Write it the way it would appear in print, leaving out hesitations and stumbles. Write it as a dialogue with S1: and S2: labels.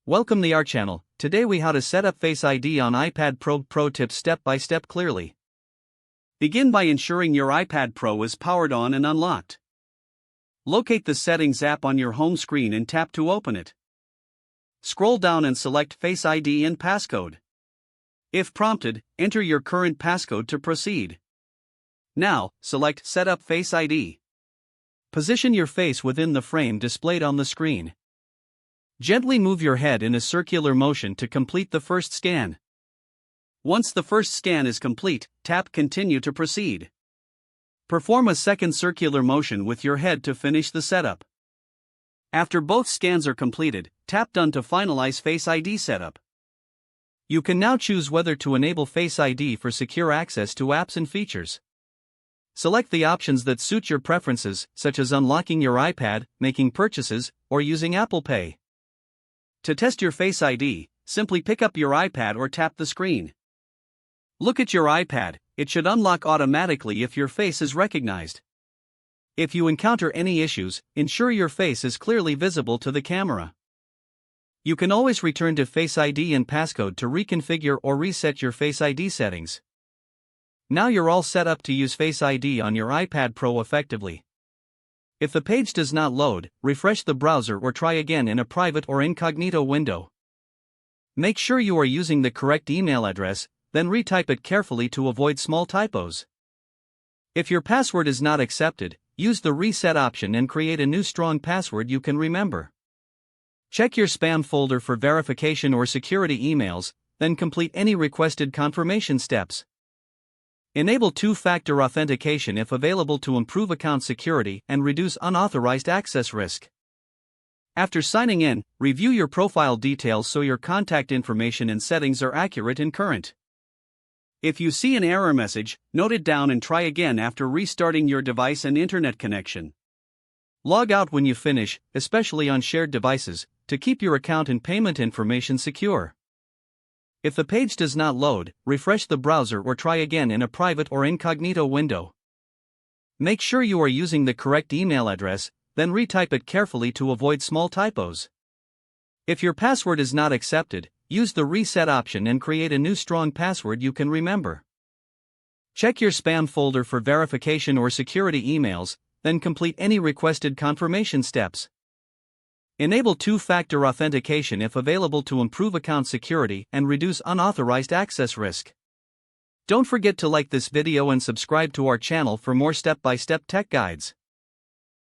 S1: Welcome to our channel. Today we how to set up Face ID on iPad Pro tips step by step clearly. Begin by ensuring your iPad Pro is powered on and unlocked. Locate the Settings app on your home screen and tap to open it. Scroll down and select Face ID and passcode. If prompted, enter your current passcode to proceed. Now, select Set up Face ID. Position your face within the frame displayed on the screen. Gently move your head in a circular motion to complete the first scan. Once the first scan is complete, tap Continue to proceed. Perform a second circular motion with your head to finish the setup. After both scans are completed, tap Done to finalize Face ID setup. You can now choose whether to enable Face ID for secure access to apps and features. Select the options that suit your preferences, such as unlocking your iPad, making purchases, or using Apple Pay. To test your Face ID, simply pick up your iPad or tap the screen. Look at your iPad, it should unlock automatically if your face is recognized. If you encounter any issues, ensure your face is clearly visible to the camera. You can always return to Face ID and passcode to reconfigure or reset your Face ID settings. Now you're all set up to use Face ID on your iPad Pro effectively. If the page does not load, refresh the browser or try again in a private or incognito window. Make sure you are using the correct email address, then retype it carefully to avoid small typos. If your password is not accepted, use the reset option and create a new strong password you can remember. Check your spam folder for verification or security emails, then complete any requested confirmation steps. Enable two-factor authentication if available to improve account security and reduce unauthorized access risk. After signing in, review your profile details so your contact information and settings are accurate and current. If you see an error message, note it down and try again after restarting your device and internet connection. Log out when you finish, especially on shared devices, to keep your account and payment information secure. If the page does not load, refresh the browser or try again in a private or incognito window. Make sure you are using the correct email address, then retype it carefully to avoid small typos. If your password is not accepted, use the reset option and create a new strong password you can remember. Check your spam folder for verification or security emails, then complete any requested confirmation steps. Enable two-factor authentication if available to improve account security and reduce unauthorized access risk. Don't forget to like this video and subscribe to our channel for more step-by-step tech guides.